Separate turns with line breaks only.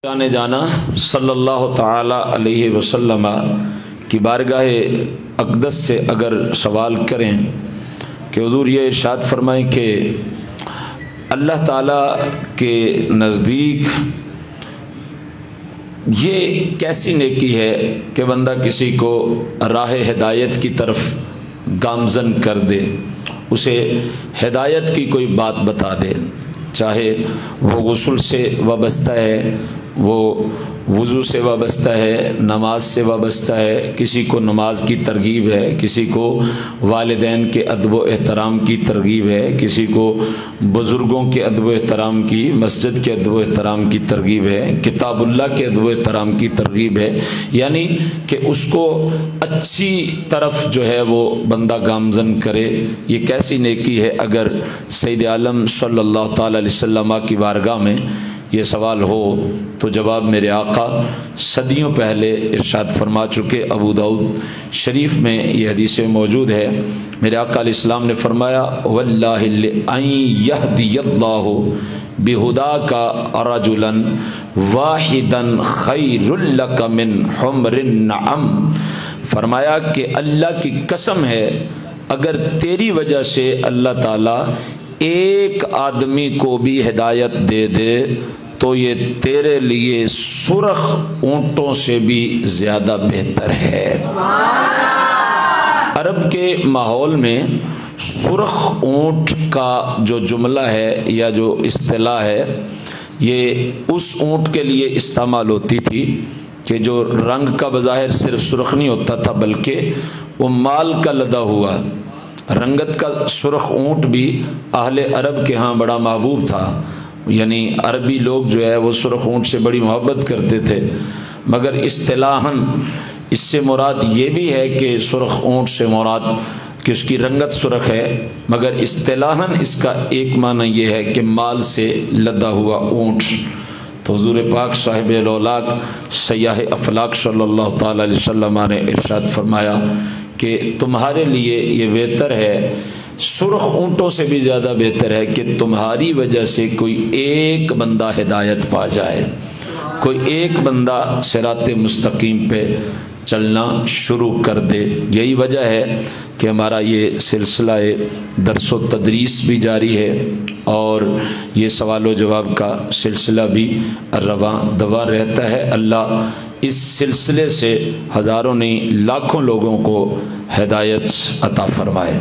آنے جانا صلی اللہ تعالی علیہ وسلم کی بارگاہ اقدس سے اگر سوال کریں کہ حضور یہ ارشاد فرمائیں کہ اللہ تعالیٰ کے نزدیک یہ کیسی نیکی ہے کہ بندہ کسی کو راہ ہدایت کی طرف گامزن کر دے، اسے ہدایت کی کوئی بات بتا دے، چاہے وہ غسل سے وابستہ ہے، وہ وضو سے وابستہ ہے، نماز سے وابستہ ہے، کسی کو نماز کی ترغیب ہے، کسی کو والدین کے ادب و احترام کی ترغیب ہے، کسی کو بزرگوں کے ادب و احترام کی، مسجد کے ادب و احترام کی ترغیب ہے، کتاب اللہ کے ادب و احترام کی ترغیب ہے، یعنی کہ اس کو اچھی طرف جو ہے وہ بندہ گامزن کرے۔ یہ کیسی نیکی ہے اگر سید عالم صلی اللہ تعالی علیہ وسلم کی بارگاہ میں یہ سوال ہو تو جواب میرے آقا صدیوں پہلے ارشاد فرما چکے۔ ابو داؤد شریف میں یہ حدیث موجود ہے، میرے آقا علیہ السلام نے فرمایا واللہ لأن یہدی اللہ بہداک رجلا واحدا خیر لک من حمر النعم، فرمایا کہ اللہ کی قسم ہے اگر تیری وجہ سے اللہ تعالیٰ ایک آدمی کو بھی ہدایت دے دے تو یہ تیرے لیے سرخ اونٹوں سے بھی زیادہ بہتر ہے۔ عرب کے ماحول میں سرخ اونٹ کا جو جملہ ہے یا جو اصطلاح ہے یہ اس اونٹ کے لیے استعمال ہوتی تھی کہ جو رنگ کا بظاہر صرف سرخ نہیں ہوتا تھا بلکہ وہ مال کا لدا ہوا رنگت کا سرخ اونٹ بھی اہل عرب کے ہاں بڑا محبوب تھا، یعنی عربی لوگ جو ہے وہ سرخ اونٹ سے بڑی محبت کرتے تھے، مگر اصطلاحاً اس سے مراد یہ بھی ہے کہ سرخ اونٹ سے مراد کہ اس کی رنگت سرخ ہے، مگر اصطلاحاً اس کا ایک معنی یہ ہے کہ مال سے لدا ہوا اونٹ۔ تو حضور پاک صاحب الاولاق سیاح افلاق صلی اللہ تعالی علیہ وسلم نے ارشاد فرمایا کہ تمہارے لیے یہ بہتر ہے، سرخ اونٹوں سے بھی زیادہ بہتر ہے کہ تمہاری وجہ سے کوئی ایک بندہ ہدایت پا جائے، کوئی ایک بندہ صراط مستقیم پہ چلنا شروع کر دے۔ یہی وجہ ہے کہ ہمارا یہ سلسلہ درس و تدریس بھی جاری ہے اور یہ سوال و جواب کا سلسلہ بھی رواں دوا رہتا ہے۔ اللہ اس سلسلے سے ہزاروں نہیں لاکھوں لوگوں کو ہدایت عطا فرمائے۔